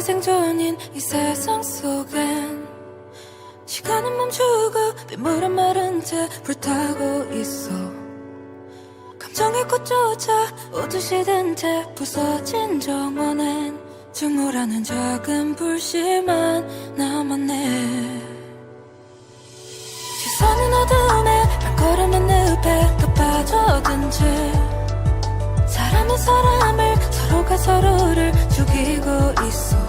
생존인 이 세상 속엔 시간은 멈추고 빗물은 마른 채 불타고 있어. 감정의 꽃조차 오듯이 든 채 부서진 정원엔 증오라는 작은 불씨만 남았네. 시선은 어둠에 발걸음은 늪에 또 빠져든 채 사람은 사람을 서로가 서로를 죽이고 있어.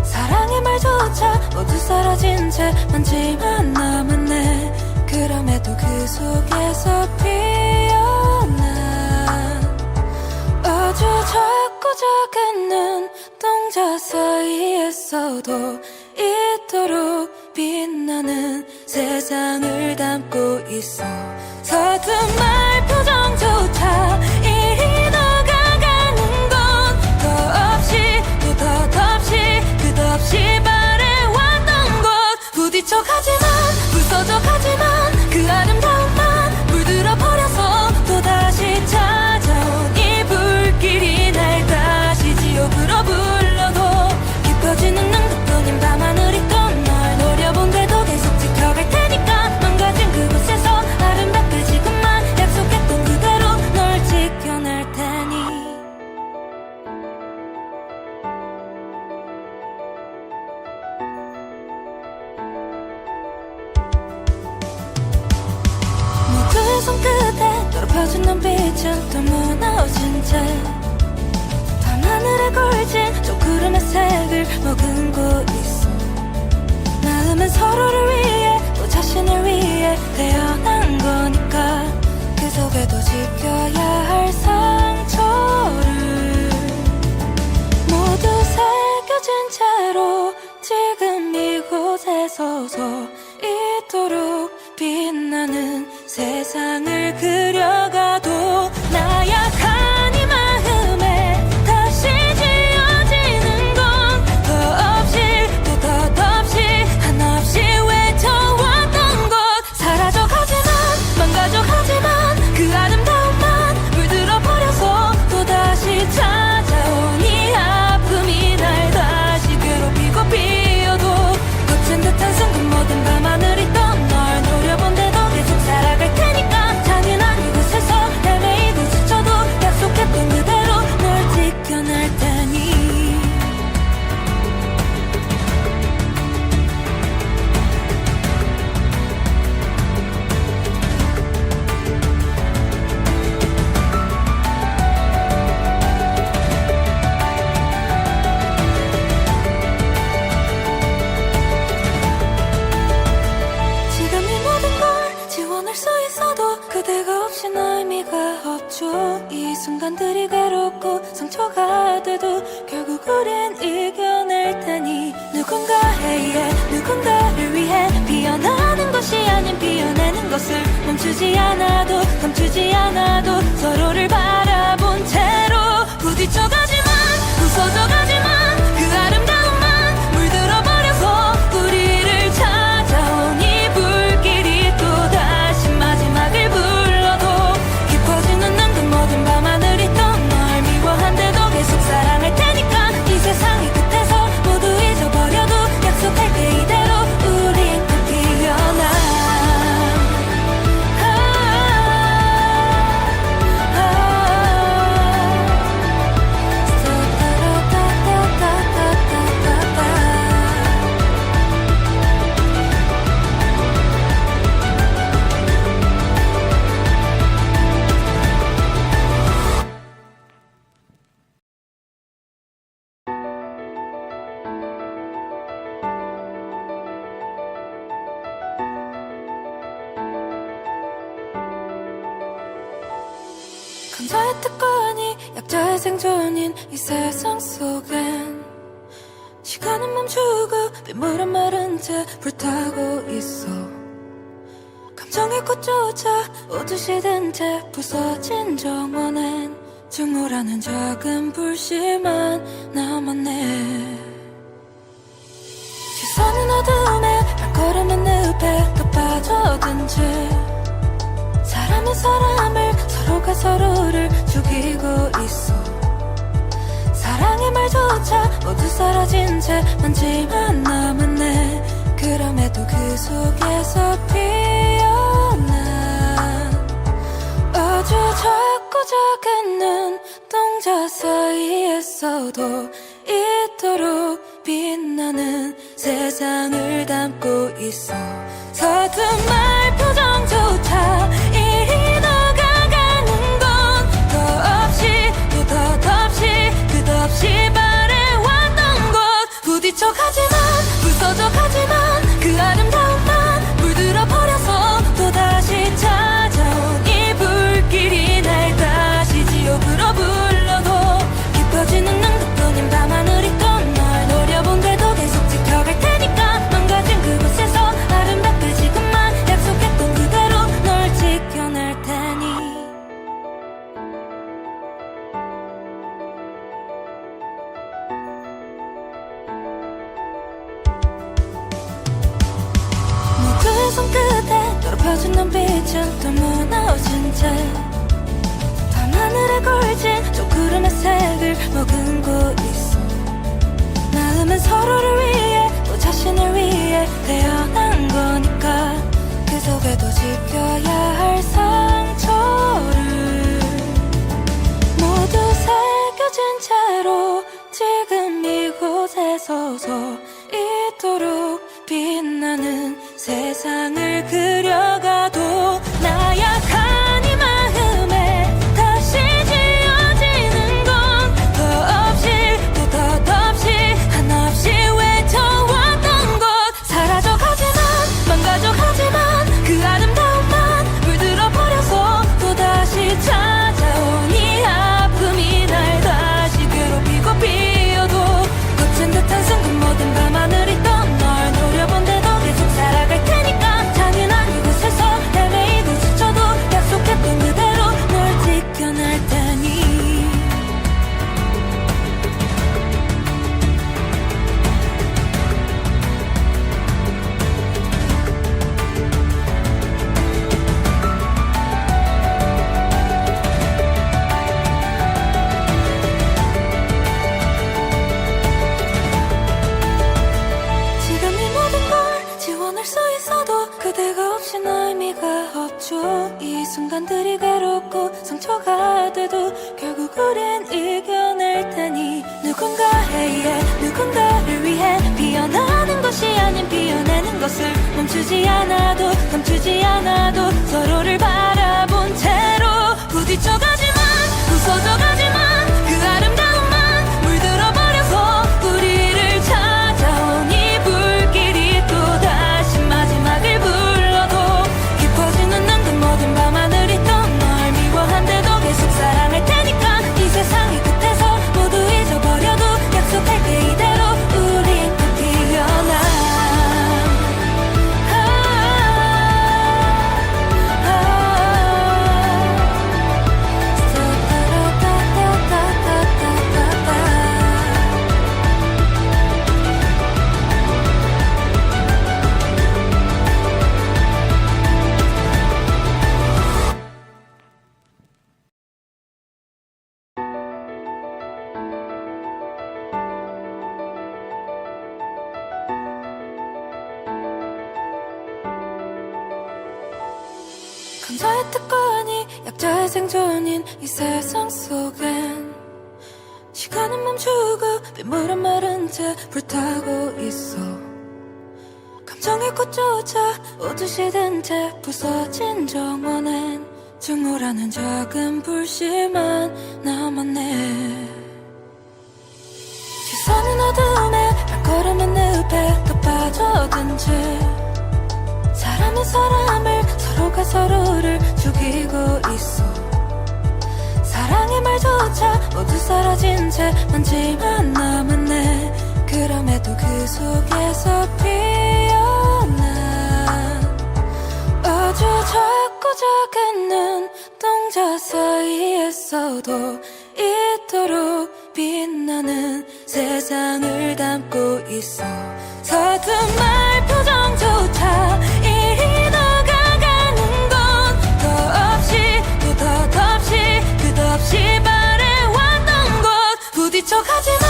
사랑의 말조차 모두 사라진 채 먼지만 남았네. 그럼에도 그 속에서 피어난 아주 작고 작은 눈동자 사이에서도 이토록 빛나는 세상을 담고 있어. 서툰 말 표정조차 이리 녹아가는 건 더없이 또 덧없이 끝없이 바래왔던 것. 부딪혀가지만 부서져가지만 그 아름다움만 물들어 버려서 또다시 찾아온 이 불길이 날 다시 지옥으로 불러도 깊어지는 능력뿐인 밤하늘이 또 널 노려본데도 계속 지켜갈 테니까. 망가진 그곳에서 아름답게 지금만 약속했던 그대로 널 지켜낼 테니. 모두의 손끝에 더럽혀진 눈빛은 또 무너진 채 밤하늘에 걸친 저 구름의 색을 머금고 있어. 마음은 서로를 위해 또 자신을 위해 태어난 거니까 그 속에도 지켜야 할 상처를 모두 새겨진 채로 지금 이곳에 서서 이토록 빛나는 세상을 그려가도 나약한 이 마음에 다시 지어지는 건 더없이 또 덧없이 한없이 외쳐왔던 것. 사라져가지만 망가져가지만 그 아름다움만 물들어 버려서 또다시 찾아온 이 아픔이 날 다시 괴롭히고 비어도 거친 듯한 순간 모든 밤하늘이 또 널 노려본데도 계속 살아갈 테니까. 잔인한 이곳에서 헤매이고 스쳐도 약속했던 그대로 널 지켜낼 테니. 지금 이 모든 걸 지원할 수 있어도 그대가 없인 의미가 없죠. 이 순간들이 괴롭고 상처가 돼도 결국 우린 이겨낼 테니. 누군가를 위해 피어나는 것이 아닌 피어내는 것을 멈추지 않아도 감추지 않아도 서로를 바라본 채로 부딪혀가지만 부서져가지만 그 아름다움만 물들어 버려서 우리를 찾아온 이 불길이 또다시 마지막을 불러도 깊어지는 그 모든 밤하늘이 또 널 미워한데도 계속 사랑할 테니까. 이 세상의 끝에서 모두 잊어버려도 약속할게 이대로 우린 또 피어나. 강자의 특권이 약자의 생존인 이 세상 속엔 시간은 멈추고 빗물은 마른 채 불타고 있어. 감정의 꽃조차 오듯이 든 채 부서진 정원엔 증오라는 작은 불씨만 남았네. 시선은 어둠에 발걸음은 늪에 또 빠져든 채 사람은 사람을 서로가 서로를 죽이고 있어. 사랑의 사랑의 말조차 모두 사라진 채 먼지만 남았네. 그럼에도 그 속에서 피어난 아주 작고 작은 눈동자 사이에서도 이토록 빛나는 세상을 담고 있어. 서툰말 표정조차 이리 녹아가는 건 더없이 또 덧없이 끝없이 바래왔던 것. 부딪혀가지만 부서져가지만 그 아름다움만 물들어 버려서 또다시 찾아온 이 불길이 날 다시 지옥으로 불러도 깊어지는 능력뿐인 밤하늘이 또 널 노려본데도 계속 지켜갈 테니까. 망가진 그곳에서 아름답게 지금만 약속했던 그대로 널 지켜낼 테니. 모두의 손끝에 더럽혀진 눈빛은 또 무너진 채 밤하늘에 걸친 저 구름의 색을 머금고 있어. 마음은 서로를 위해 또 자신을 위해 태어난 거니까 그 속에도 지켜야 할 상처를 모두 새겨진 채로 지금 이곳에 서서 이토록 빛나는 세상을 그려가도 나약한 이 마음에 다시 지어지는 건 더없이 또 덧없이 한없이 외쳐왔던 것. 사라져가지만 망가져가지만 그 아름다움만 물들어 버려서 또다시 찾아온 이 아픔이 날 다시 괴롭히고 비어도 거친 듯한 순간 모든 밤하늘이 또 널 노려본데도 계속 살아갈 테니까. 잔인한 이곳에서 헤매이고 지쳐도 약속했던 그대로 널 지켜낼 테니. 지금 이 모든 걸 지원할 수 있어도 그대가 없인 의미가 없죠. 이 순간들이 괴롭고 상처가 돼도 결국 우린 이겨낼 테니. 누군가를 위해 피어나는 것이 아닌 피어내는 것을 멈추지 않아도 감추지 않아도 서로를 바라본 채로 부딪혀가지만 부서져가지만 그 아름다움만 물들어 버려서 우리를 찾아온 이 불길이 또다시 마지막을 불러도 깊어지는 눈금 모든 밤하늘이 또 널 미워한데도 계속 사랑할 테니까. 이 세상의 끝에서 모두 잊어버려도 약속할게 이대로 우리 또 피어나. 강자의 특권이 약자의 생존인 이 세상 속엔 시간은 멈추고 빗물은 마른 채 불타고 있어. 감정의 꽃조차 모두 시든 채 부서진 정원엔 증오라는 작은 불씨만 남았네. 시선은 어둠에 발걸음은 늪에 또 빠져든 채 사람은 사람을 서로가 서로를 죽이고 있어. 사랑의 말조차 모두 사라진 채 먼지만 남았네. 그럼에도 그 속에서 피어난 아주 작고 작은 눈동자 사이에서도 이토록 빛나는 세상을 담고 있어. 서툰말 표정조차 이리 녹아가는 건 더없이 또 덧없이 끝없이 바래왔던 것. 부딪혀가지만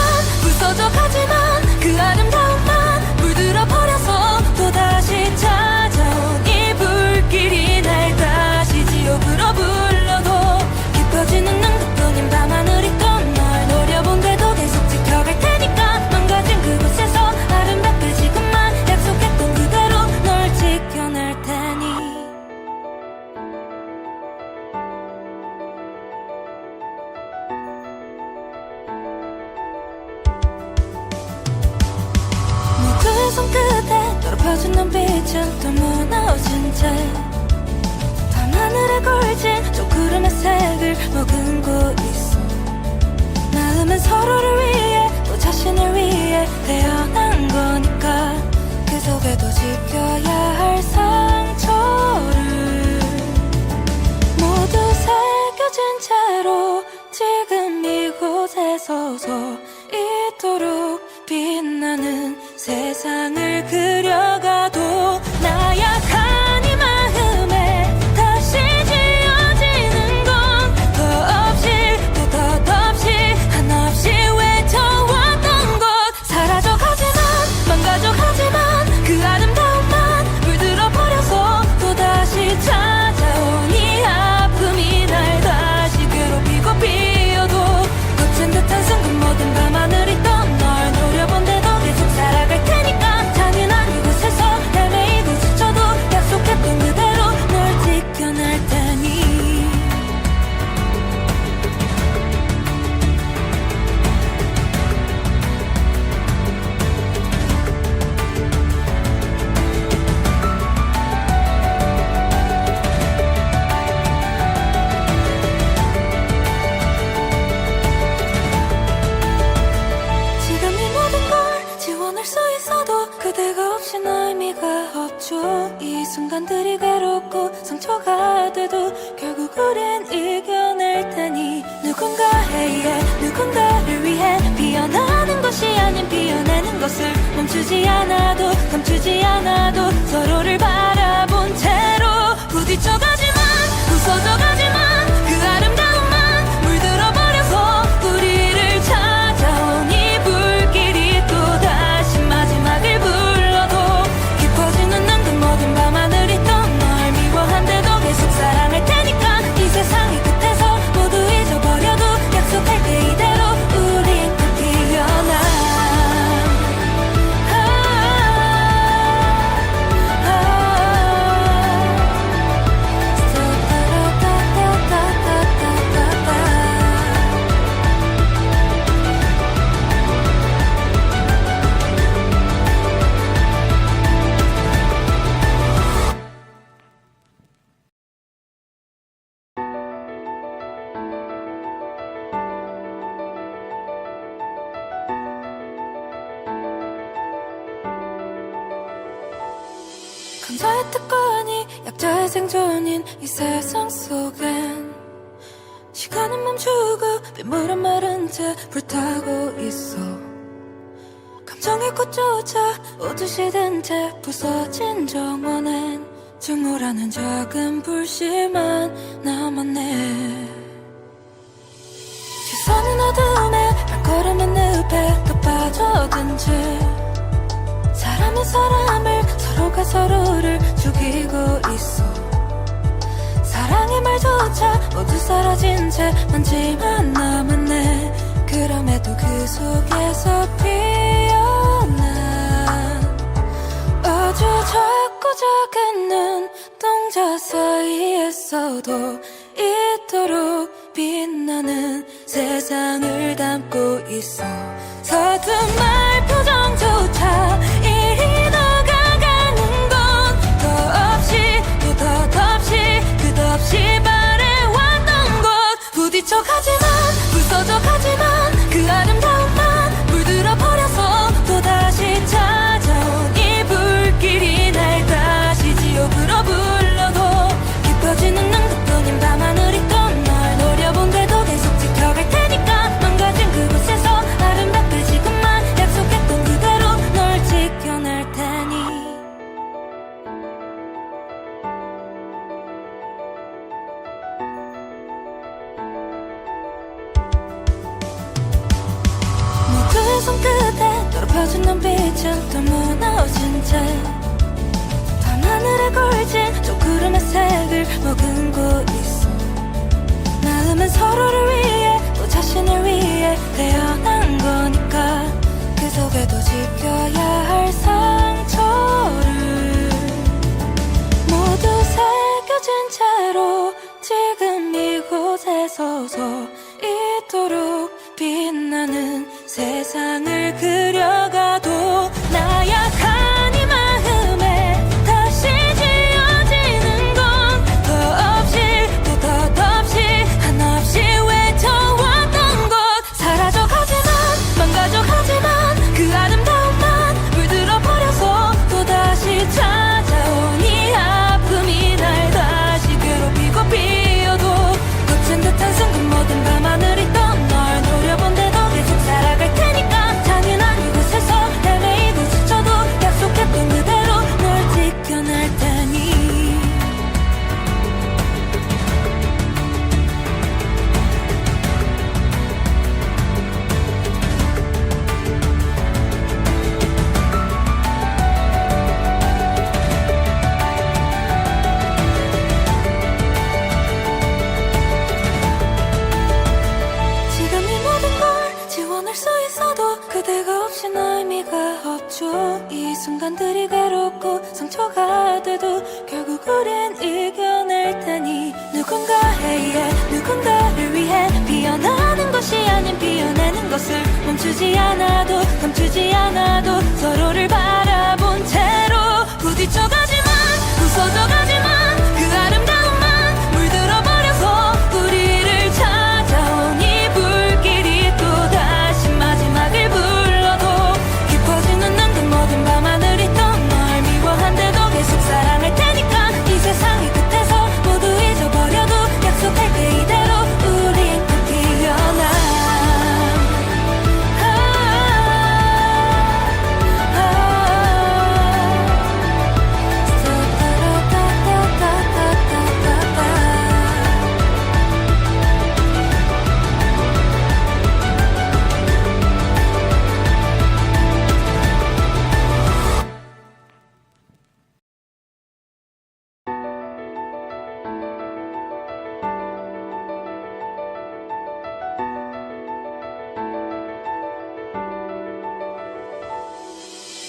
손끝에 더럽혀진 눈빛은 또 무너진 채 밤하늘에 걸친 저 구름의 색을 머금고 있어. 마음은 서로를 위해 또 자신을 위해 태어난 거니까 그 속에도 지켜야 할 상처를 모두 새겨진 채로 지금 이곳에 서서 이토록 빛나는 세상을 그려가도 나약한 이 마음에 다시 지어지는 건 더없이 또 덧없이 한없이 외쳐왔던 것 사라져가지만 망가져가지만 그 아름다움만 물들어 버려서 또다시 찾아온 이 아픔이 날 다시 괴롭히고 비어도 거친 듯한 순간 모든 밤하늘이 던 널 노려본데도 계속 살아갈 테니까 잔인한 이곳에서 헤매이고 지쳐도 약속했던 그대로 널 지켜낼 테니 지금 이 모든 걸 지원할 수 있어도 그대가 없인 의미가 없죠. 이 순간들이 괴롭고 상처가 돼도 결국 우린 이겨낼 테니 누군가를 위해 피어나는 것이 아닌 피어내는 것을 멈추지 않아도 감추지 않아도 서로를 바라본 채로 부딪혀가지만 부서져가지만 그 아름다움만 물들어 버려서 우리를 찾아온 이 불길이 또다시 마지막을 불러도 깊어지는 눈금 모든 밤하늘이 던 널 미워한데도 계속 사랑할 테니까 이 세상의 끝에서 모두 잊어버려도 약속할게 이대로 우린 꼭 피어나 강자의 특권이 약자의 생존인 이 세상 속엔 시간은 멈추고 빗물은 마른 채 불타고 있어. 감정의 꽃조차 오듯이 든 채 부서진 정원엔 증오라는 작은 불씨만 남았네. 시선은 어둠에 발걸음은 늪에 또 빠져든 채 사람은 사람을 서로가 서로를 죽이고 있어. 사랑의 말조차 모두 사라진 채 먼지만 남았네. 그럼에도 그 속에서 피어난 아주 작고 작은 눈동자 사이에서도 이토록 빛나는 세상을 담고 있어. 서툰말 표정조차 이리 녹아가는 건 더없이 또 덧없이 끝없이 바래왔던 것 부딪혀가지만 부서져가지만 그 아름다움만 물들어 버려서 또다시 찾아온 이 불길이 날 다시 지옥으로 불러도 깊어지는 눈급뿐인 밤하늘이 또 널 노려본데도 계속 지켜갈 테니까 망가진 그곳에서 아름답게 지금만 약속했던 그대로 널 지켜낼 테니 모두의 손끝에 더럽혀진 눈빛은 또 무너진 채 밤하늘에 걸친 저 구름의 색을 머금고 있어. 마음은 서로를 위해 또 자신을 위해 태어난 거니까 그 속에도 지켜야 할 상처를 모두 새겨진 채로 지금 이곳에 서서 이토록 빛나는 세상을 그려가도 나약한 버려서 이 순간들이 괴롭고 상처가 돼도 결국 우린 이겨낼 테니 누군가를 위해 피어나는 것이 아닌 피어내는 것을 멈추지 않아도 감추지 않아도 서로를 바라본 채로 부딪혀가지만 부서져가지만 그 아름다움만 물들어버려서 우리를 찾아온 이 불길이 또다시 마지막을 불러도 깊어지는 눈금 모든 밤하늘이 또 널 미워한데도 계속 사랑할 테니까 이 세상의 끝에서 모두 잊어버려도 약속할게 이대로 우린 꼭 피어나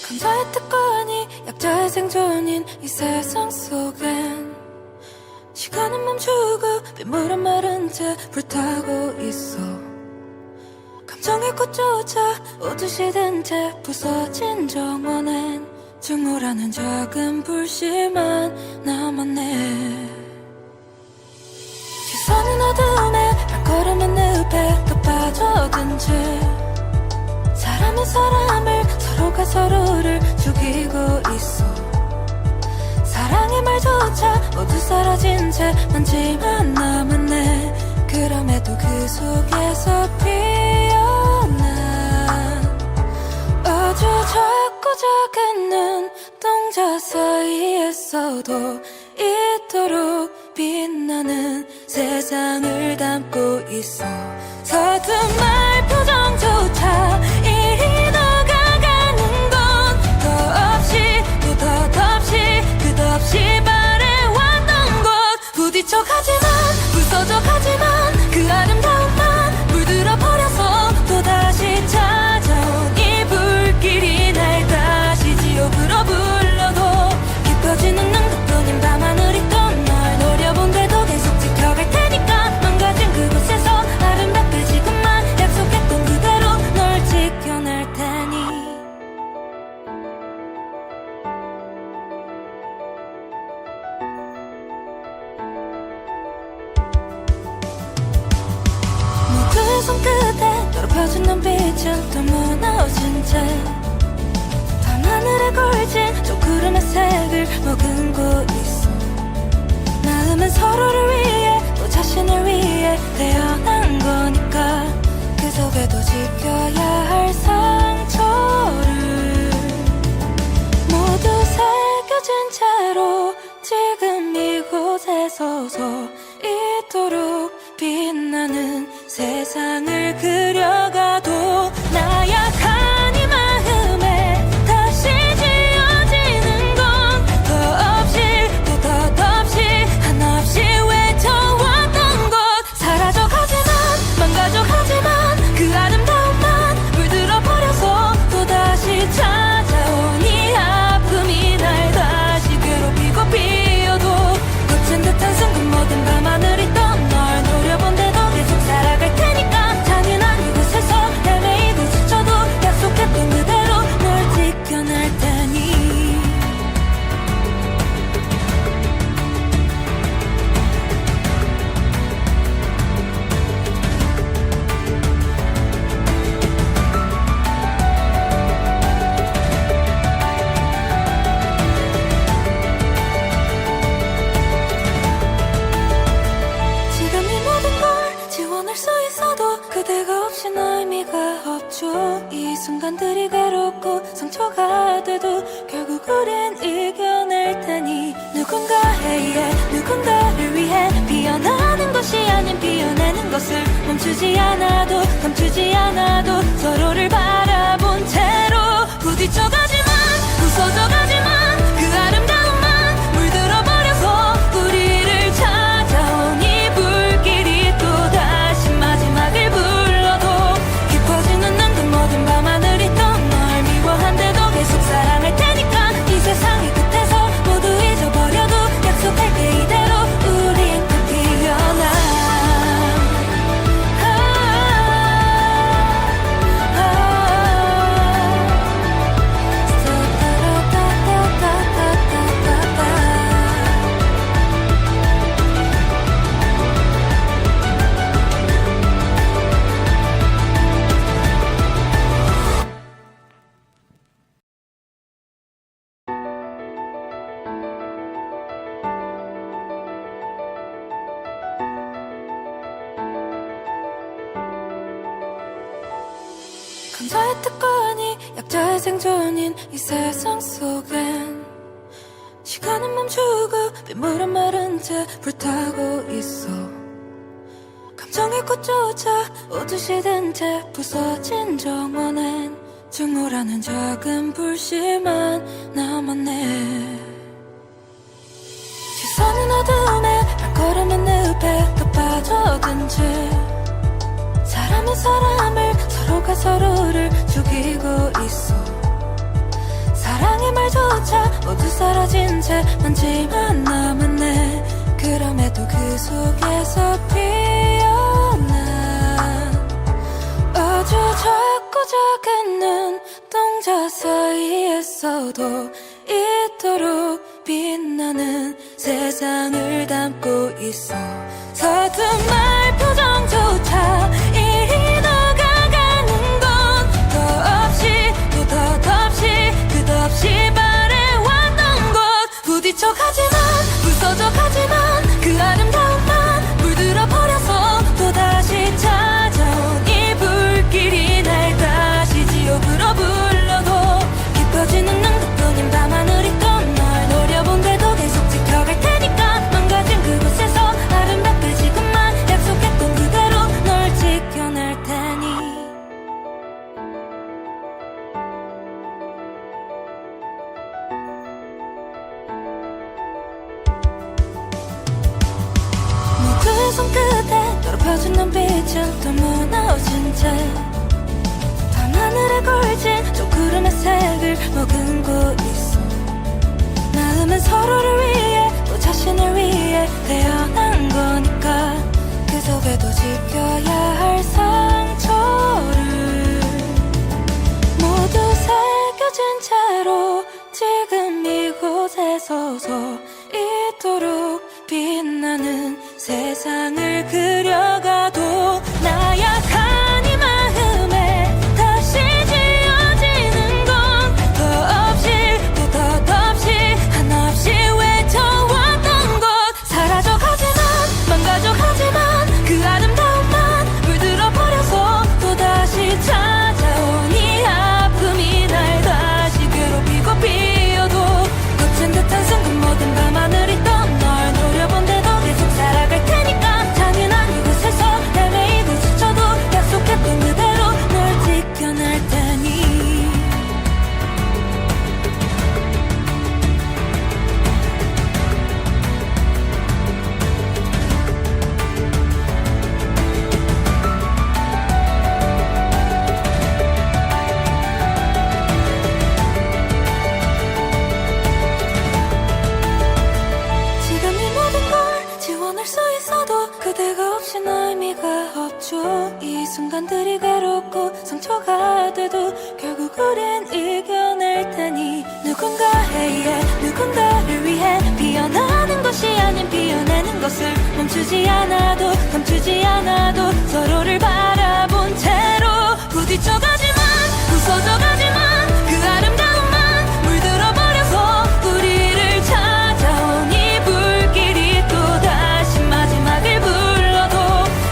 강자의 특권이 약자의 생존인 이 세상 속엔 시간은 멈추고 빗물은 마른 채 불타고 있어 감정의 꽃조차 오듯이 든 채 부서진 정원엔 증오라는 작은 불씨만 남았네 시선은 어둠에 발걸음은 늪에 더 빠져든 채 사람은 사람을 서로가 서로를 죽이고 있어 사랑의 말조차 모두 사라진 채 먼지만 남았네 그럼에도 그 속에서 피어난 아주 작고 작은 눈동자 사이에서도 이토록 빛나는 세상을 담고 있어 서툰말 표정조차 이리 녹아가는 건 더없이 또 덧없이 끝없이 바래왔던 것 부딪혀가지만 부서져가지만 그 아름다움만 물들어버려서 또다시 찾아온 이 불길이 날 다시 지옥으로 불러도 깊어지는 눈꺼뿐인 밤하늘이 또 널 노려본데도 계속 지켜갈 테니까 망가진 그곳에서 아름답게 지금만 약속했던 그대로 널 지켜낼 테니 모두의 손끝에 더럽혀진 눈빛은 또 무너진 채 밤하늘에 걸친 저 구름의 색을 머금고 있어 마음은 서로를 위해 또 자신을 위해 태어난 거니까 그 속에도 지켜야 할 상처를 모두 새겨진 채로 지금 이곳에 서서 이토록 빛나는 세상을 그려가도 나약한 이 마음에 다시 지어지는 건 더없이 또 덧없이 한없이 외쳐왔던 것 사라져가지만 망가져가지만 그 아름다움만 물들어버려서 또다시 찾아온 이 아픔이 날 다시 괴롭히고 비워도 거친 듯한 순간 모든 밤하늘이 또 널 노려본데도 계속 살아갈 테니까 잔인한 이곳에서 헤매이고 지쳐도 약속했던 그대로 널 지켜낼 테니 지금 이 모든 걸 지원할 수 있어도 그대가 없인 의미가 없죠 이 순간들이 괴롭고 상처가 돼도 결국 우린 이겨낼 테니 누군가를 위해 피어나는 것이 아닌 피어내는 것을 멈추지 않아도 감추지 않아도 서로를 바라본 채로 부딪혀가지만 부서져가지만 그 아름다움만 물들어버려서 우리를 찾아온 이 불길이 또다시 마지막을 불러도 깊어지는 눈금 모든 밤하늘이 또 널 미워한데도 계속 생존인 이 세상 속엔 시간은 멈추고 빗물은 마른 채 불타고 있어. 감정의 꽃조차 오듯이 든 채 부서진 정원엔 증오라는 작은 불씨만 남았네. 시선은 어둠에 발걸음은 늪에 더 빠져든 채 사람은 사람을 서로가 서로를 죽이고 있어. 사랑의 말조차 모두 사라진 채 먼지만 남았네. 그럼에도 그 속에서 피어난 아주 작고 작은 눈동자 사이에서도 이토록 빛나는 세상을 담고 있어. 서툰 말 표정조차 이리 녹아가는 건 더없이 또 덧없이 끝없이 바래왔던 것. 부딪혀가지만 부서져가지만 그 아름다움만 물들어 버려서 또다시 찾아온 이 불길이 날 다시 지옥으로 불러도 깊어지는 능력뿐인 밤하늘이 또 널 노려본데도 계속 지켜갈 테니까. 망가진 그곳에서 아름답게 지금만 약속했던 그대로 널 지켜낼 테니. 모두의 손끝에 더럽혀진 눈빛은 또 무너진 채 밤하늘에 걸친 저 구름의 색을 머금고 있어. 마음은 서로를 위해 또 자신을 위해 태어난 거니까 그 속에도 지켜야 할 상처를 모두 새겨진 채로 지금 이곳에 서서 이토록 빛나는 세상을 그려가도 나약한 이 마음에 다시 지어지는 건 더없이 또 덧없이 한없이 외쳐왔던 것. 사라져가지만 망가져가지만 그 아름다움만 물들어 버려서 또다시 찾아온 이 아픔이 날 다시 괴롭히고 비어도 거친 듯한 순간 모든 밤하늘이 또 널 노려본데도 계속 살아갈 테니까. 잔인한 이곳에서 헤매이고 지쳐도 약속했던 그대로 널 지켜낼 테니. 지금 이 모든 걸 지원할 수 있어도 그대가 없인 의미가 없죠. 이 순간들이 괴롭고 상처가 돼도 결국 우린 이겨낼 테니. 누군가를 위해 피어나는 것이 아닌 피어내는 것을 멈추지 않아도 감추지 않아도 서로를 바라본 채로 부딪혀가지만 부서져가지만 그 아름다움만 물들어 버려서 우리를 찾아온 이 불길이 또다시 마지막을 불러도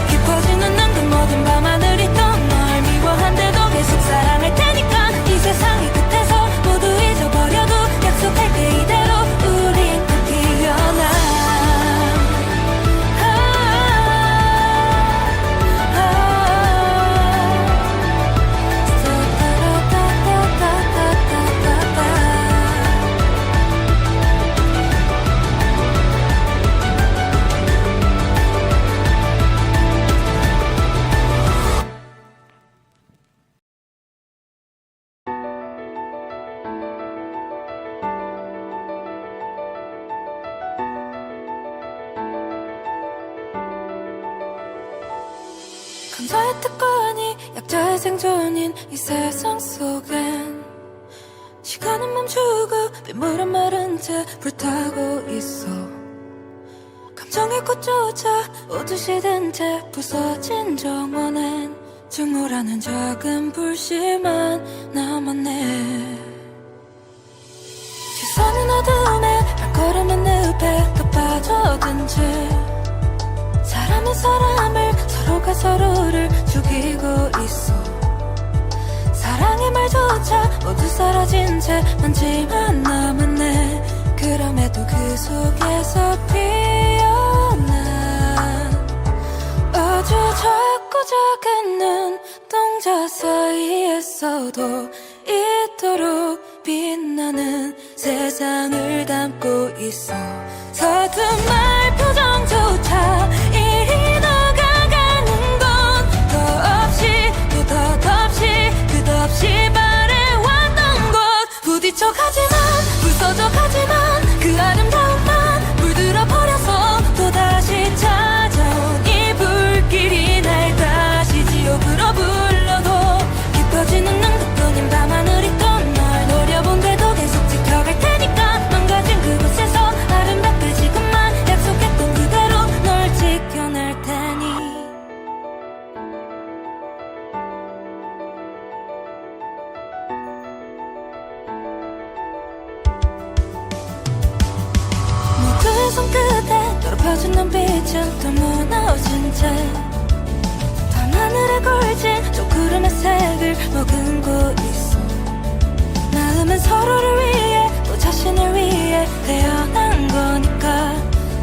깊어지는 눈금 모든 밤하늘이 또 널 미워한데도 계속 사랑할 테니까. 이 세상의 끝에서 모두 잊어버려도 약속할게 이대로 우린 또 피어나. 강자의 특권이 약자의 생존인 이 세상 속엔 시간은 멈추고 빗물은 마른 채 불타고 있어. 감정의 꽃조차 오듯이 든 채 부서진 정원엔 증오라는 작은 불씨만 남았네. 시선은 어둠에 발걸음은 늪에 더 빠져든 채 사람은 사람을 서로가 서로를 죽이고 있어. 사랑의 말조차 모두 사라진 채 먼지만 남았네. 그럼에도 그 속에서 피어난 아주 작고 작은 눈동자 사이에서도 이토록 빛나는 세상을 담고 있어. 서툰 말 표정조차 이리 녹아가는 건 더없이 또 덧없이 끝없이 바래왔던 것. 부딪혀가지만 부서져가지만 그 아름다움만 물들어 버려서 또다시 찾아온 이 불길이 날 다시 지옥으로 불러도 깊어지는 능력뿐인 밤하늘이 또 널 노려본데도 계속 지켜갈 테니까. 망가진 그곳에서 아름답게 지금만 약속했던 그대로 널 지켜낼 테니. 모두의 손끝에 더럽혀진 눈빛은 또 무너진 채 밤하늘에 걸친 저 구름의 색을 머금고 있어. 마음은 서로를 위해 또 자신을 위해 태어난 거니까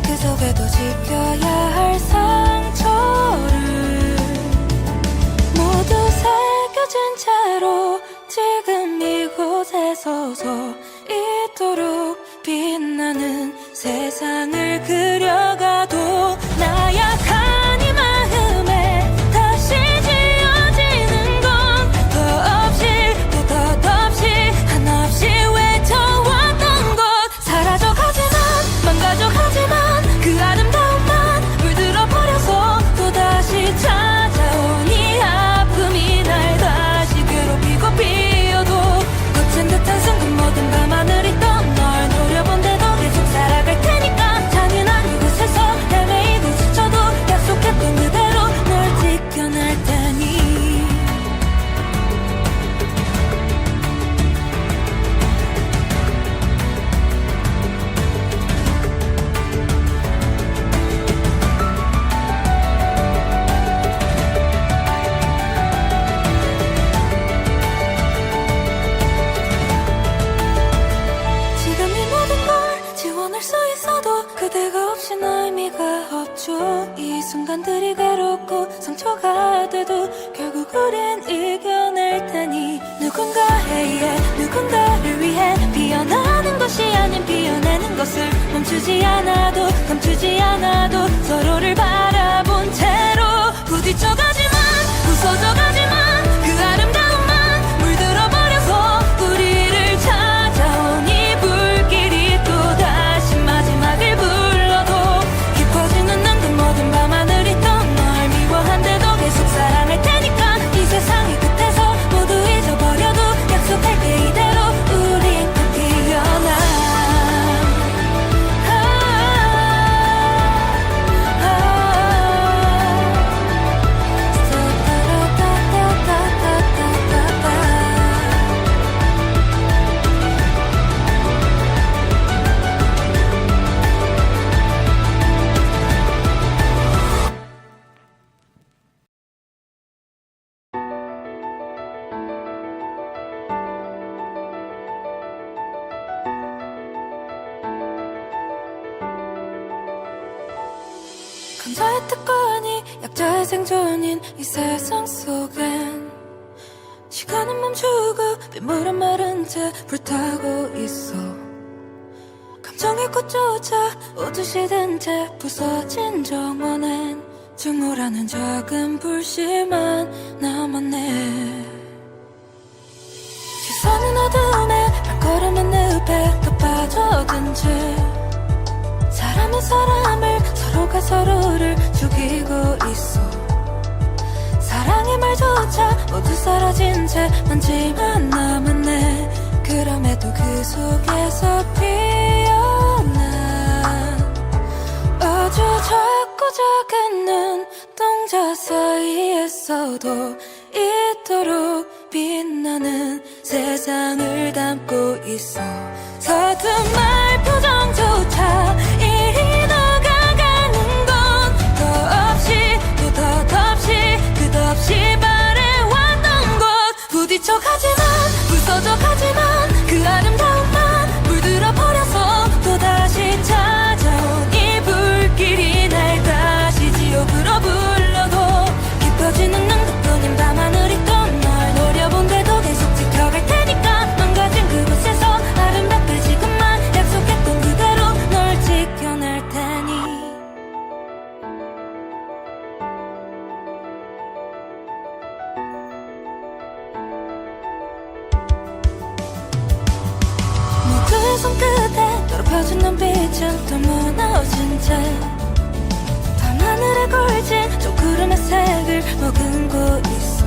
그 속에도 지켜야 할 상처를 모두 새겨진 채로 지금 이곳에 서서 이토록 빛나는 세상을 그려가도 나약한 이 마음에 다시 지어지는 건 더없이 또 덧없이 한없이 외쳐왔던 것. 사라져가지만 망가져가지만 그 아름다움만 물들어 버려서 또다시 찾아온 이 아픔이 날 다시 괴롭히고 비어도 거친 듯한 순간 모든 밤하늘이 또 널 노려본데도 계속 살아갈 테니까. 잔인한 이곳에서 헤매이고 지쳐도 약속했던 그대로 널 지켜낼 테니. 지금 이 모든 걸 지원할 수 있어도 그대가 없인 의미가 없죠. 이 순간들이 괴롭고 상처가 돼도 결국 우린 이겨낼 테니. 누군가를 위해 피어나는 것이 아닌 피어내는 것을 멈추지 않아도 감추지 않아도 서로를 바라본 채로 부딪혀가지만 부서져가지만 그 아름다움만 물들어 버려서 우리를 찾아온 이 불길이 또다시 마지막을 불러도 깊어지는 눈금 모든 밤하늘이 또 널 미워한데도 계속 사랑할 테니까. 이 세상의 끝에서 모두 잊어버려도 약속할게 이대로 우린 또 피어나. 강자의 특권이 약자의 생존인 이 세상 속엔 시간은 멈추고 빗물은 마른 채 불타고 있어. 감정의 꽃조차 모두 시든 채 부서진 정원엔 증오라는 작은 불씨만 남았네. 시선은 어둠에 발걸음은 늪에 더 빠져든 채 사람은 사람을 서로가 서로를 죽이고 있어. 사랑의 말조차 모두 사라진 채 먼지만 남았네. 그럼에도 그 속에서 피어난 아주 작고 작은 눈동자 사이에서도 이토록 빛나는 세상을 담고 있어. 서툰 말 표정조차 이리 녹아가는 건 더없이 또 덧없이 끝없이 바래왔던 것. 부딪혀가지만 부서져가지만 손끝에 더럽혀진 눈빛은 또 무너진 채 밤하늘에 걸친 저 구름의 색을 머금고 있어.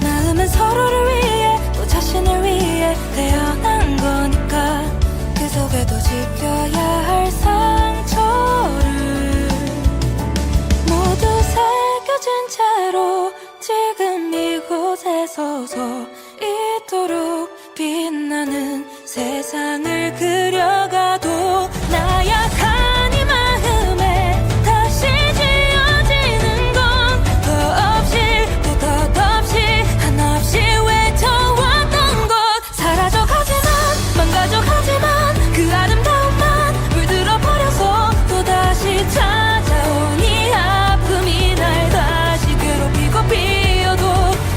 마음은 서로를 위해 또 자신을 위해 태어난 거니까 그 속에도 지켜야 할 상처를 모두 새겨진 채로 지금 이곳에 서서 이토록 빛나는 세상을 그려가도 나약한 이 마음에 다시 지어지는 건 더없이 또 덧없이 한없이 외쳐왔던 것 사라져가지만 망가져가지만 그 아름다움만 물들어 버려서 또다시 찾아온 이 아픔이 날 다시 괴롭히고 비어도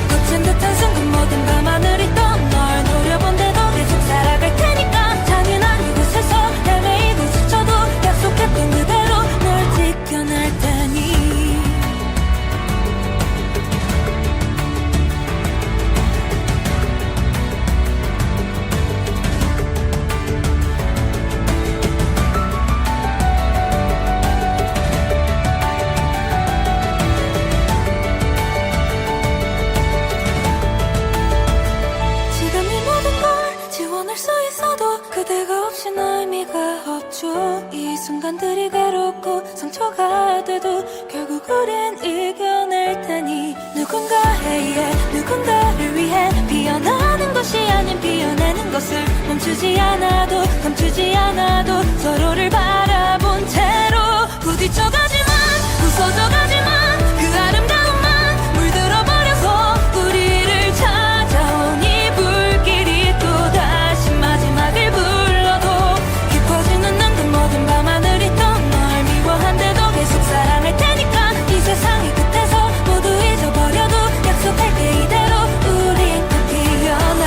거친 듯한 순간 모든 밤하늘이 떤 널 노려본데도 계속 살아갈 테니까 잔인한 이곳에서 헤매이고 스쳐도 약속했던 그대로 널 지켜낼 테니 지금 이 모든 걸 지원할 수 있어도 그대가 없인 의미가 없죠. 이 순간들이 괴롭고 상처가 돼도 결국 우린 이겨낼 테니 누군가를 위해 피어나는 것이 아닌 피어내는 것을 멈추지 않아도 감추지 않아도 서로를 바라본 채로 부딪혀가지만 부서져가지만 그 아름다움만 물들어 버려서 우리를 찾아온 이 불길이 또다시 마지막을 불러도 깊어지는 눈금 모든 밤하늘이 던 널 미워한데도 계속 사랑할 테니까 이 세상의 끝에서 모두 잊어버려도 약속할게 이대로 우린 또 피어나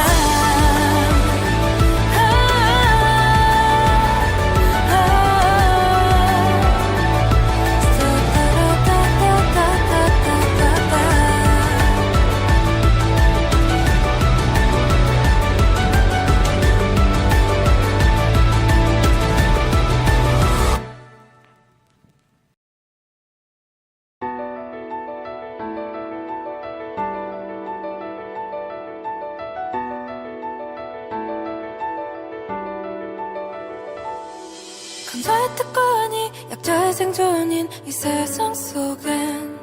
강자의 특권이 약자의 생존인 이 세상 속엔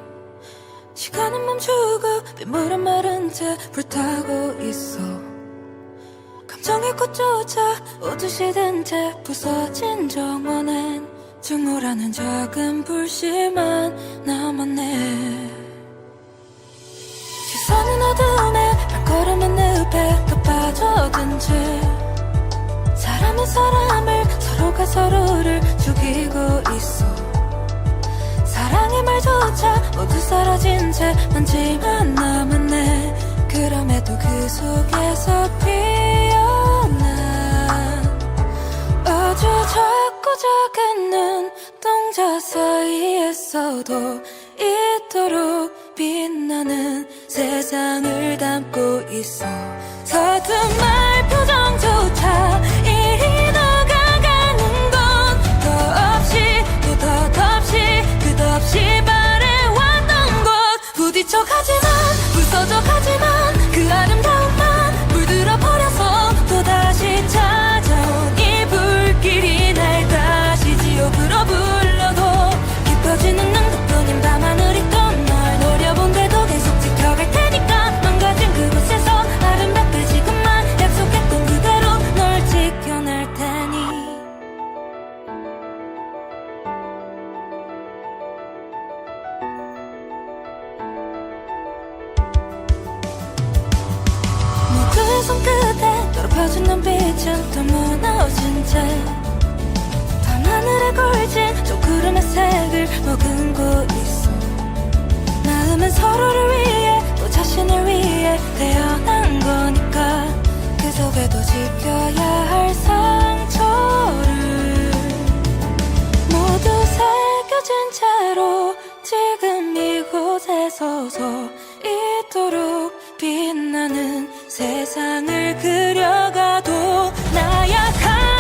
시간은 멈추고 빗물은 마른 채 불타고 있어. 감정의 꽃조차 오듯이 든 채 부서진 정원엔 증오라는 작은 불씨만 남았네. 시선은 어둠에 발걸음은 늪에 더 빠져든 채 사람은 사람을 서로가 서로를 죽이고 있어. 사랑의 말조차 모두 사라진 채 먼지만 남았네. 그럼에도 그 속에서 피어난 아주 작고 작은 눈동자 사이에서도 이토록 빛나는 세상을 담고 있어. 서툰말 표정조차 이리 녹아가는 건 더없이 또 덧없이 끝없이 바래왔던 것 부딪혀가지만 부서져가지만 그 아름다움만 물들어 버려서 또다시 찾아온 이 불길이 날 다시 지옥으로 불러도 깊어지는 눈꺼뿐인 밤하늘이 또 널 노려본데도 계속 지켜갈 테니까 망가진 그곳에서 아름답게 지금만 약속했던 그대로 널 지켜낼 테니 모두의 손끝에 더럽혀진 눈빛은 또 무너진 채 밤하늘에 걸친 저 구름의 색을 머금고 있어. 마음은 서로를 위해 또 자신을 위해 태어난 거니까 그 속에도 지켜야 할 상처를 모두 새겨진 채로 지금 이곳에 서서 이토록 빛나는 세상을 그려가도 나약한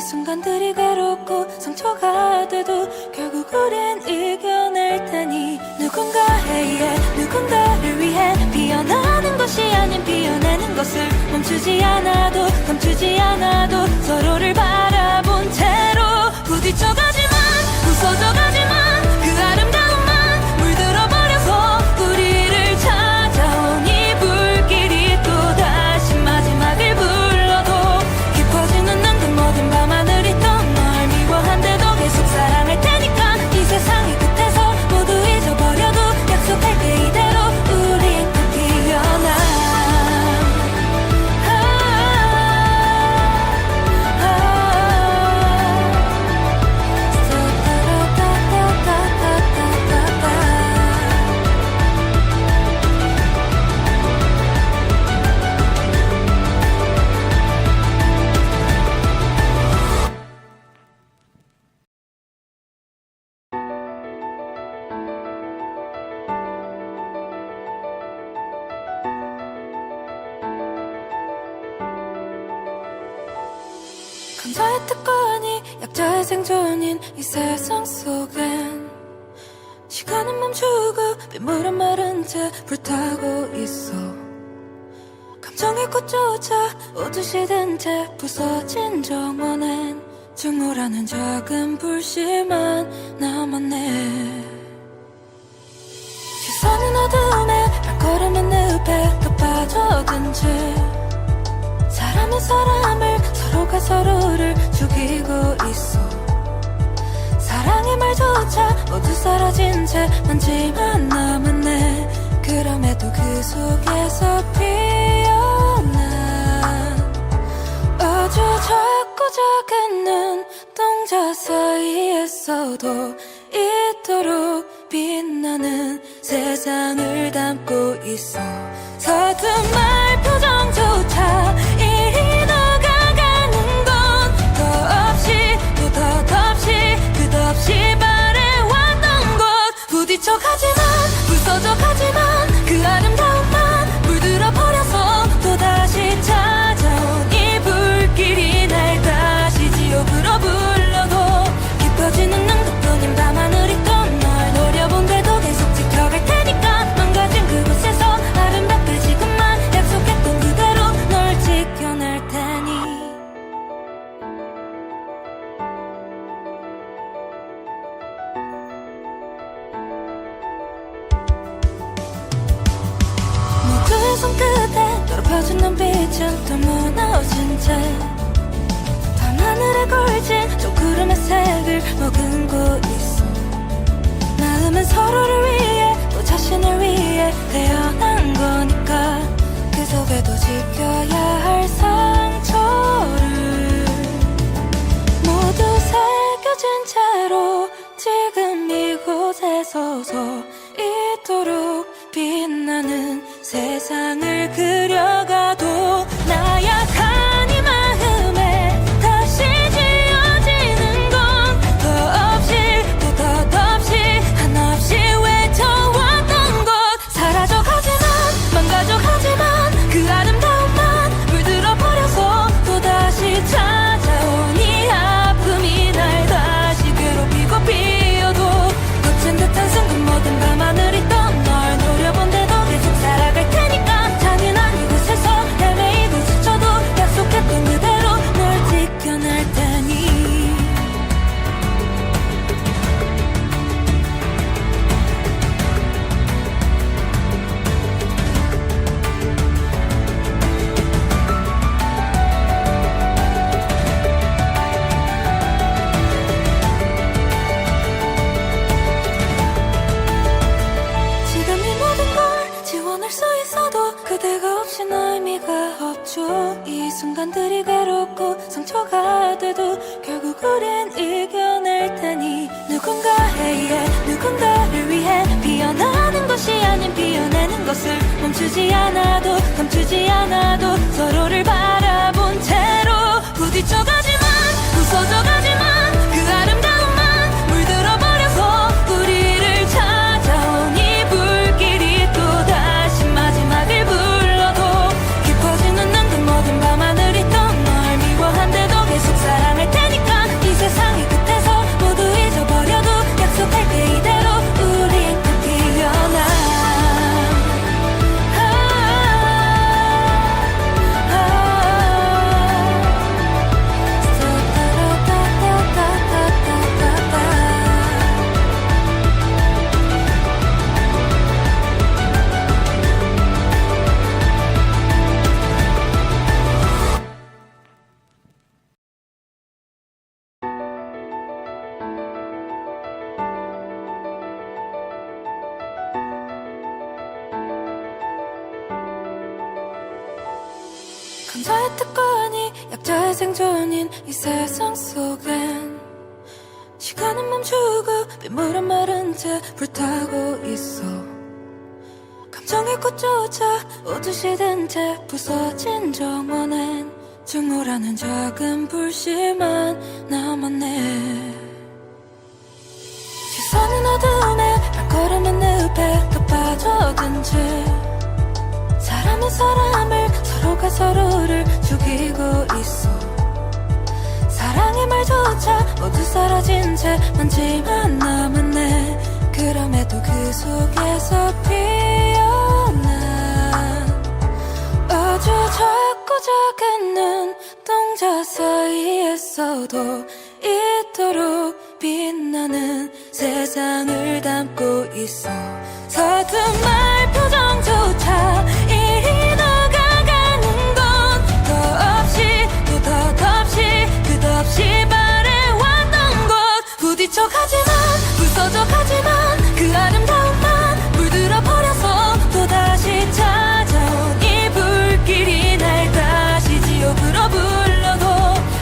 순간들이 괴롭고 상처가 돼도 결국 우린 이겨낼 테니 누군가를 위해 피어나는 것이 아닌 피어내는 것을 멈추지 않아도 감추지 않아도 서로를 바라본 채로 부딪혀가지만 부서져가지만 그 아름다움만 물들어버려서 우리를 찾아온 이 불길이 또다시 마지막을 불러도 깊어지는 눈금 모든 밤하늘이 또 널 미워한데도 계속 사랑할 테니까 이 세상의 끝에서 모두 잊어버려도 약속할게 이대로 우리 또 피어나 강자의 특권이 약자의 생존인 이 세상 속엔 시간은 멈추고 빗물은 마른 채 불타고 있어 감정의 꽃조차 오듯이 든 채 부서진 정원엔 증오라는 작은 불씨만 남았네 시선은 어둠에 발걸음은 늪에 더 빠져든 채 사람은 사람을 서로가 서로를 죽이고 있어 사랑의 말조차 모두 사라진 채 먼지만 남았네 그럼에도 그 속에서 피어난 아주 작고 작은 눈동자 사이에서도 이토록 빛나는 세상을 담고 있어 서툰 말 표정조차 이리 녹아가는 건 더없이 또 덧없이 끝없이 바래왔던 것 부딪혀가지만 부서져가지만 그 아름다움만 물들어버려서 또다시 찾아온 이 불길이 날 다시 지옥으로 불러도 깊어지는 눈급뿐인 밤하늘이 또 널 노려본데도 계속 지켜갈 테니까 망가진 그곳에서 아름답게 지금만 약속했던 그대로 널 지켜낼 테니 모두의 손끝에 더럽혀진 눈빛은 또 무너진 채 밤하늘에 걸친 저 구름의 색을 머금고 있어 마음은 서로를 위해 또 자신을 위해 태어난 거니까 그 속에도 지켜야 할 상처를 모두 새겨진 채로 지금 이곳에 서서 이토록 빛나는 세상을 그려가도 나약한 이 마음에 다시 지어지는 건 더없이 또 덧없이 한없이 외쳐왔던 것 사라져가지만 망가져가지만 그 아름다움만 물들어버려서 또다시 찾아온 이 아픔이 날 다시 괴롭히고 비어도 거친 듯한 순간 모든 밤하늘이 또 널 노려본데도 계속 살아갈 테니까 잔인한 이곳에서 헤매이고 스쳐도 약속했던 그대로 널 지켜낼 테니 지금 이 모든 걸 지원할 수 있어도 그대가 없인 의미가 없죠 이 순간들이 괴롭고 상처가 돼도 결국 우린 이겨낼 테니 누군가를 위해 피어나는 것이 아닌 피어내는 것을 멈추지 않아도 감추지 않아도 서로를 바라본 채로 부딪혀가지만 부서져가지만 그 아름다움만 물들어버려서 우리를 찾아온 이 불길이 또다시 마지막을 불러도 깊어지는 눈금 모든 밤하늘이 또 널 미워한데도 계속 사랑할 테니까 생존인 이 세상 속엔 시간은 멈추고 빗물은 마른 채 불타고 있어. 감정의 꽃조차 오듯이 든 채 부서진 정원엔 증오라는 작은 불씨만 남았네. 시선은 어둠에 발걸음은 늪에 더 빠져든 채 사람은 사람을 서로가 서로를 죽이고 있어. 사랑의 말조차 모두 사라진 채 먼지만 남았네. 그럼에도 그 속에서 피어난 아주 작고 작은 눈동자 사이에서도 이토록 빛나는 세상을 담고 있어. 서툰말 표정조차 이리 녹아가는 건 더없이 또 덧없이 끝없이 바래왔던 것. 부딪혀가지만 부서져가지만 그 아름다움만 물들어 버려서 또다시 찾아온 이 불길이 날 다시 지옥으로 불러도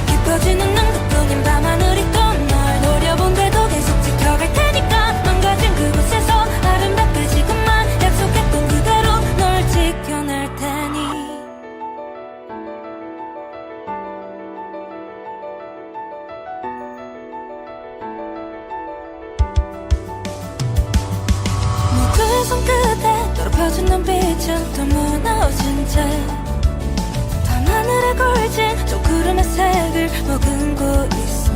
깊어지는 능력뿐인 밤하늘이 또 널 노려본데도 계속 지켜갈 테니까. 망가진 그곳에서 아름답게 지금만 약속했던 그대로 널 지켜낼 테니. 모두의 손끝에 더럽혀진 눈빛은 또 무너진 채 밤하늘에 걸친 저 구름의 색을 머금고 있어.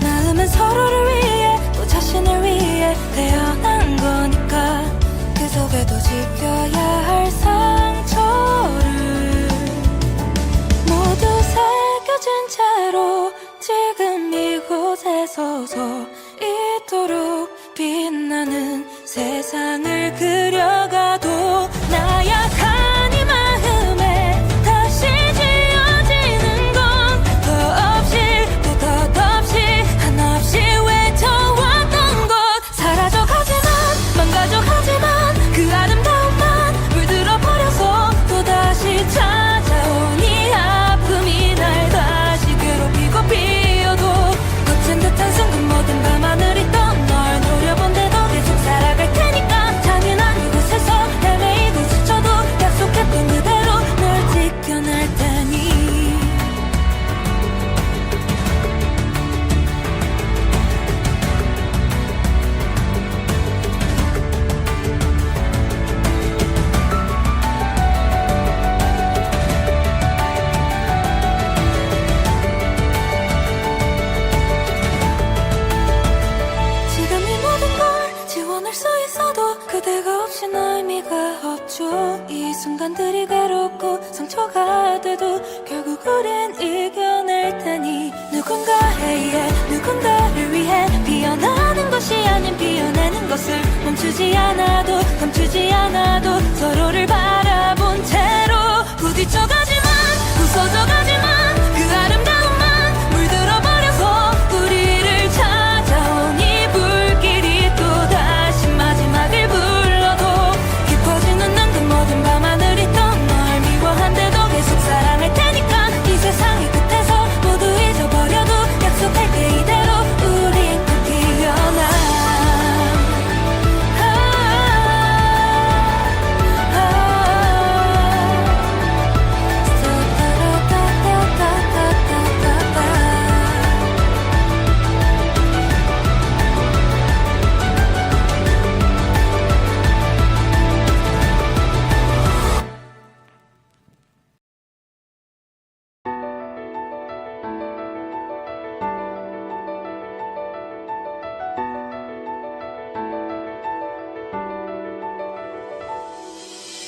마음은 서로를 위해 또 자신을 위해 태어난 거니까 그 속에도 지켜야 할 상처를 모두 새겨진 채로 지금 이곳에 서서 이토록 빛나는 세상을 그려가도 나약한 이 마음에 다시 지어지는 건 더없이 또 덧없이 한없이 외쳐왔던 것. 사라져가지만 망가져가지만 그 아름다움만 물들어 버려서 또다시 찾아온 이 아픔이 날 다시 괴롭히고 비어도 거친 듯한 순간 모든 밤하늘이 또 널 노려본데도 계속 살아갈 테니까. 당연한 이곳에서 헤매이고 스쳐도 약속했던 그대로 널 지켜낼 테니. 지금 이 모든 걸 지원할 수 있어도 그대가 없인 의미가 없죠. 이 순간들이 괴롭고 상처가 돼도 결국 우린 이겨낼 테니. 누군가를 위해 피어나는 것이 아닌 피어내는 것을 멈추지 않아도 감추지 않아도 서로를 바라본 채로 부딪혀가지만 부서져가지만 그 아름다움만 물들어 버려서 우리를 찾아온 이 불길이 또다시 마지막을 불러도 깊어지는 눈금 모든 밤하늘이 또 널 미워한데도 계속 사랑할 테니까. 이 세상의 끝에서 모두 잊어버려도 약속할게 이대로 우리 꼭 피어나.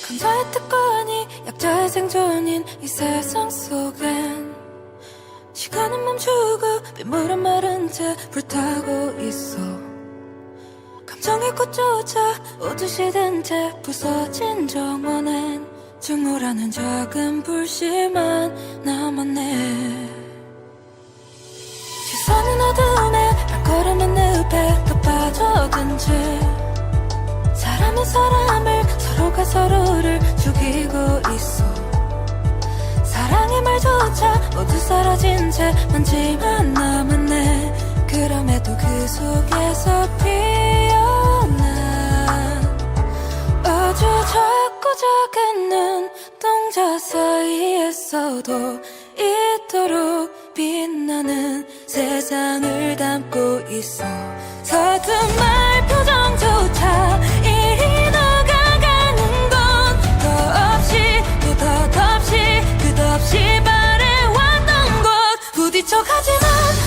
강자의 특권이 약자의 생존인 이 세상 속엔 시간은 멈추고 빗물은 마른 채 불타고 있어. 감정의 꽃조차 오듯이 든 채 부서진 정원엔 증오라는 작은 불씨만 남았네. 시선은 어둠에 발걸음은 늪에 더 빠져든 채 사람은 사람을 서로가 서로를 죽이고 있어. 사랑의 사랑의 말조차 모두 사라진 채 먼지만 남았네. 그럼에도 그 속에서 피어난 아주 작고 작은 눈동자 사이에서도 이토록 빛나는 세상을 담고 있어. 서툰 말 표정조차 이리 녹아가는 건 더없이 또 덧없이 끝없이 바래왔던 것. 부딪혀가지만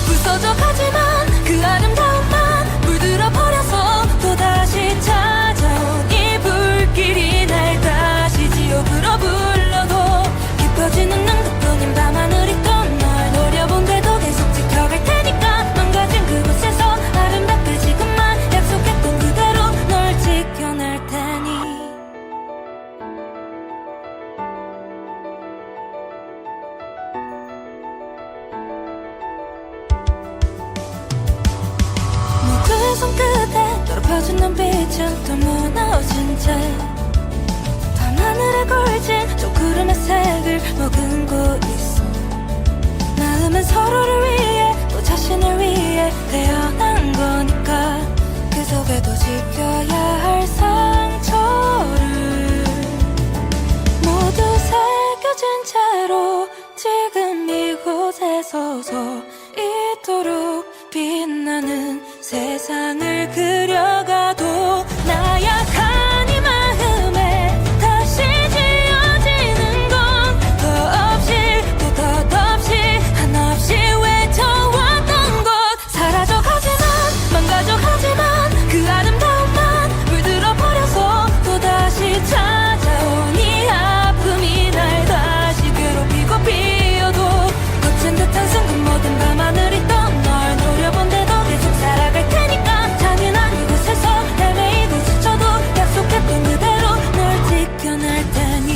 부서져가지만 그 아름다움만 물들어 버려서 또다시 찾아온 이 불길이 날 다시 지옥으로 불러도 깊어지는 능력뿐인 밤하늘이 또 널 노려본데도 계속 지켜갈 테니까. 망가진 그곳에서 아름답게 지금만 약속했던 그대로 널 지켜낼 테니. 모두의 손끝에 더럽혀진 눈빛은 또 무너진 채 밤하늘에 걸친 저 구름의 색을 머금고 있어. 마음은 서로를 위해 또 자신을 위해 태어난 거니까 그 속에도 지켜야 할 상처를 모두 새겨진 채로 지금 이곳에 서서 이토록 빛나는 세상을 그려가도 나약한 이 마음에 다시 지어지는 건 더없이 또 덧없이 한없이 외쳐왔던 것. 사라져가지만 망가져가지만 그 아름다움만 물들어 버려서 또다시 찾아온 이 아픔이 날 다시 괴롭히고 비어도 거친 듯한 순간 모든 밤하늘이 또 널 노려본데도 계속 살아갈 테니까. 잔인한 이곳에서 헤매이고 지쳐도 약속했던 그대로 널 지켜낼 테니.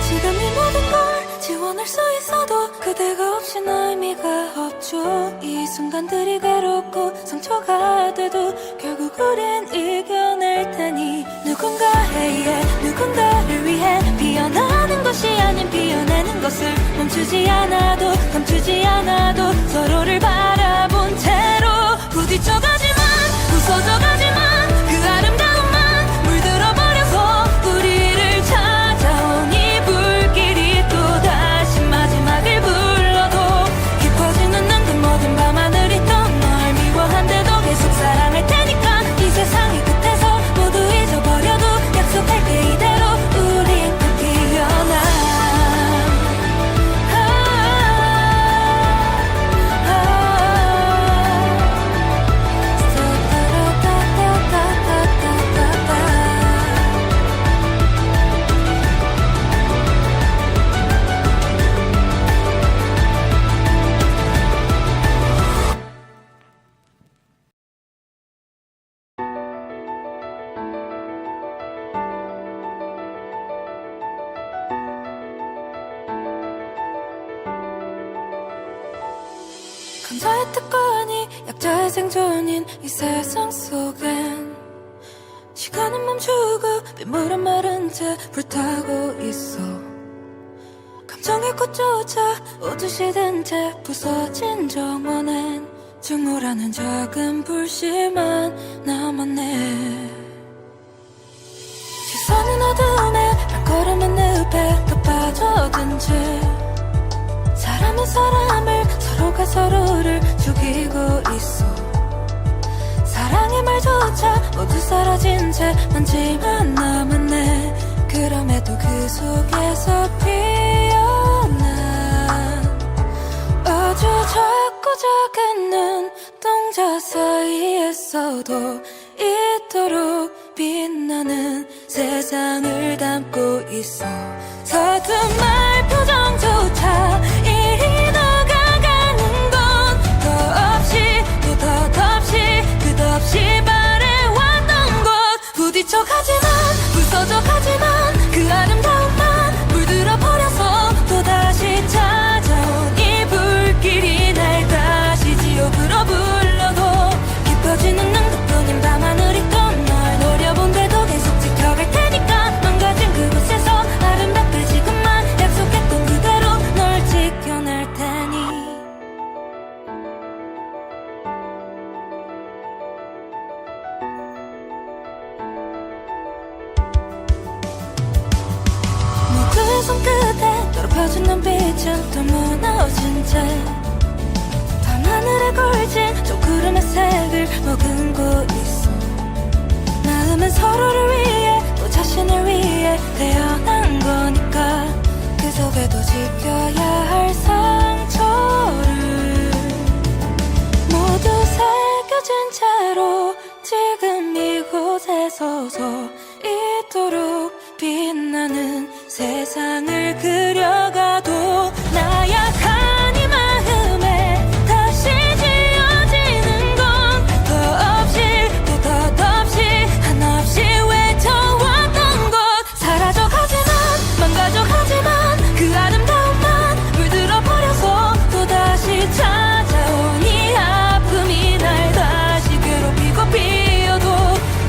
지금 이 모든 걸 지원할 수 있어도 그대가 없인 의미가 없죠. 이 순간들이 괴롭고 상처가 돼도 결국 우린 이겨낼 테니. 누군가를 위해 피어나는 것이 아닌 피어내는 것을 멈추지 않아도 감추지 않아도 서로를 바라본 채로 부딪혀가지만 부서져가지만 그 아름다움만 물들어 버려서 우리를 찾아온 이 불길이 또다시 마지막을 불러도 깊어지는 눈금 모든 밤하늘이 또 널 미워한데도 계속 사랑할 테니까. 이 세상의 끝에서 모두 잊어버려도 약속할게 이대로 우린 또 피어나. 강자의 특권이 약자의 생존인 이 세상 속엔 시간은 멈추고 빗물은 마른 채 불타고 있어. 감정의 꽃조차 오듯이 든 채 부서진 정원엔 증오라는 작은 불씨만 남았네. 시선은 어둠에 발걸음은 늪에 더 빠져든 채 사람은 사람을 서로가 서로를 죽이고 있어. 사랑의 말조차 모두 사라진 채 먼지만 남았네. 그럼에도 그 속에서 피어난 아주 작고 작은 눈동자 사이에서도 이토록 빛나는 세상을 담고 있어. 서툰 말 표정조차 이리 녹아가는 건 더없이 또 덧없이 끝없이 바래왔던 것. 부딪혀가지만 손끝에 더럽혀진 눈빛은 또 무너진 채 밤하늘에 걸친 저 구름의 색을 머금고 있어. 마음은 서로를 위해 또 자신을 위해 태어난 거니까 그 속에도 지켜야 할 상처를 모두 새겨진 채로 지금 이곳에 서서 이토록 빛나는 세상을 그려가도 나약한 이 마음에 다시 지어지는 건 더없이 또 덧없이 한없이 외쳐왔던 것. 사라져가지만 망가져가지만 그 아름다움만 물들어 버려서 또다시 찾아온 이 아픔이 날 다시 괴롭히고 비어도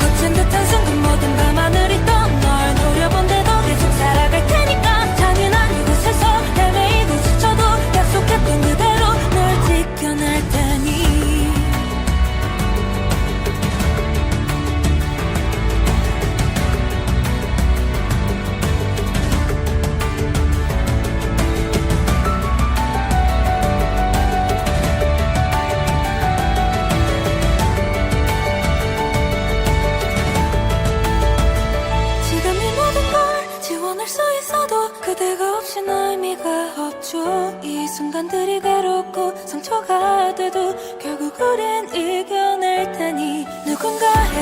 거친 듯한 순간 모든 밤하늘이 떠 널 노려본데도 계속 살아갈 테니까 잔인한 이곳에서 헤매이고 스쳐도 약속했던 그대로 널 지켜낼 테니. 지금 이 모든 걸 지원할 수 있어도 그대가 없인 의미가 없죠. 이 순간들이 괴롭고 상처가 돼도 결국 우린 이겨낼 테니 누군가를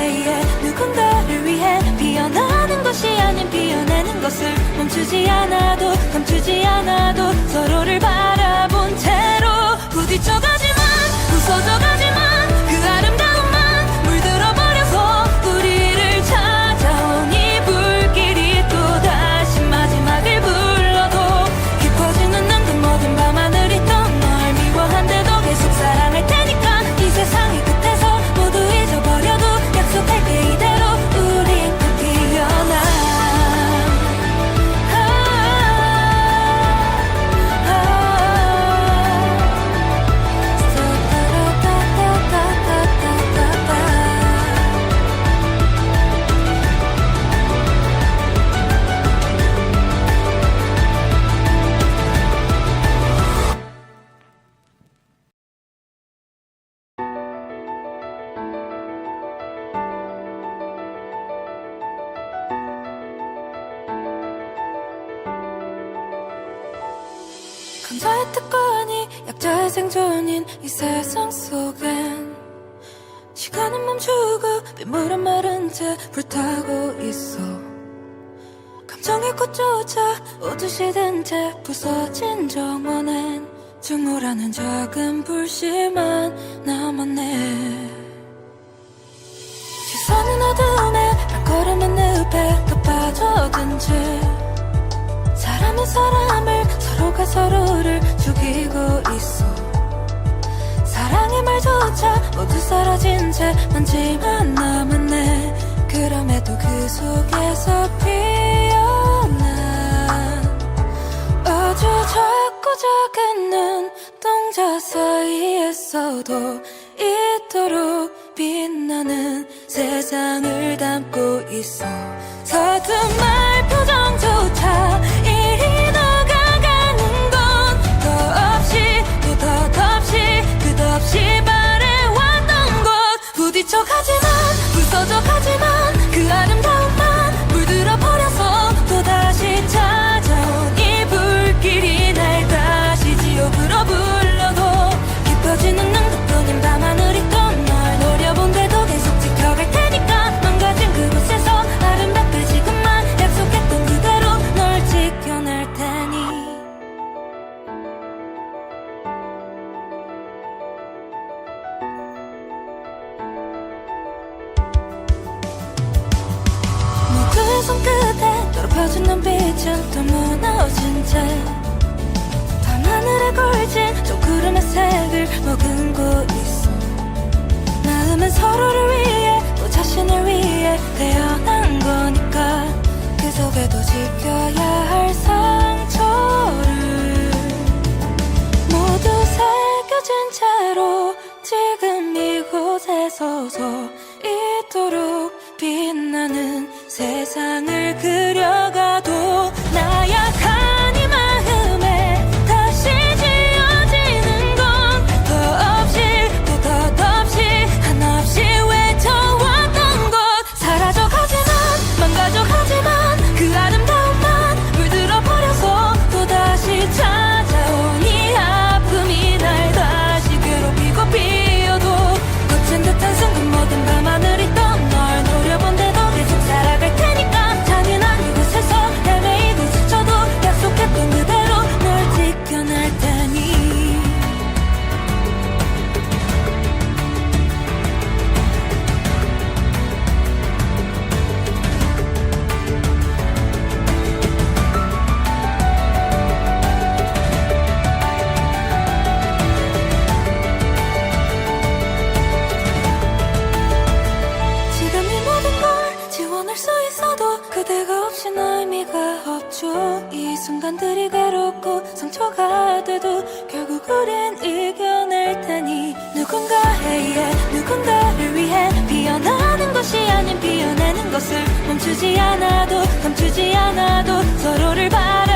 위해 피어나는 것이 아닌 피어내는 것을 멈추지 않아도 감추지 않아도 서로를 바라본 채로 부딪혀가지만 부서져가지만 그 아름다움만 물들어 버려서 우리를 찾아온 이 불길이 또다시 마지막을 불러도 깊어지는 눈 그 모든 밤하늘이 또 널 미워한데도 계속 사랑할 테니까 이 세상의 끝에서 모두 잊어버려도 약속할게 이대로 우리 꼭 피어나. 강자의 특권이 약자의 생존인 이 세상 속엔 시간은 멈추고 빗물은 마른 채 불타고 있어. 감정의 꽃조차 오듯이 든 채 부서진 정원엔 증오라는 작은 불씨만 남았네. 시선은 어둠에 발걸음은 늪에 더 빠져든 채 사람은 사람을 서로가 서로를 죽이고 있어. 사랑의 말조차 모두 사라진 채 먼지만 남았네. 그럼에도 그 속에서 피어난 아주 작고 작은 눈동자 사이에서도 이토록 빛나는 세상을 담고 있어. 서툰말 표정조차 이리 녹아가는 건 더없이 또 덧없이 끝없이 바래왔던 것. 부딪혀가지만 부서져가지만 그 아름다움만 물들어 버려서 또다시 찾아온 이 불길이 날 다시 지옥으로 불러도 깊어지는 눈꺼뿐인 밤하늘이 또 널 노려본데도 계속 지켜갈 테니까 망가진 그곳에서 아름답게 지금만 약속했던 그대로 널 지켜낼 테니. 모두의 손끝에 더럽혀진 눈빛은 또 무너진 채 밤하늘에 걸친 저 구름의 색을 머금고 있어. 마음은 서로를 위해 또 자신을 위해 태어난 거니까 그 속에도 지켜야 할 상처를 모두 새겨진 채로 지금 이곳에 서서 이토록 빛나는 세상을 그려가도 나약한 이 순간들이 괴롭고 상처가 돼도 결국 우린 이겨낼 테니 누군가에 누군가를 위해 피어나는 것이 아닌 피어내는 것을 멈추지 않아도 감추지 않아도 서로를 바라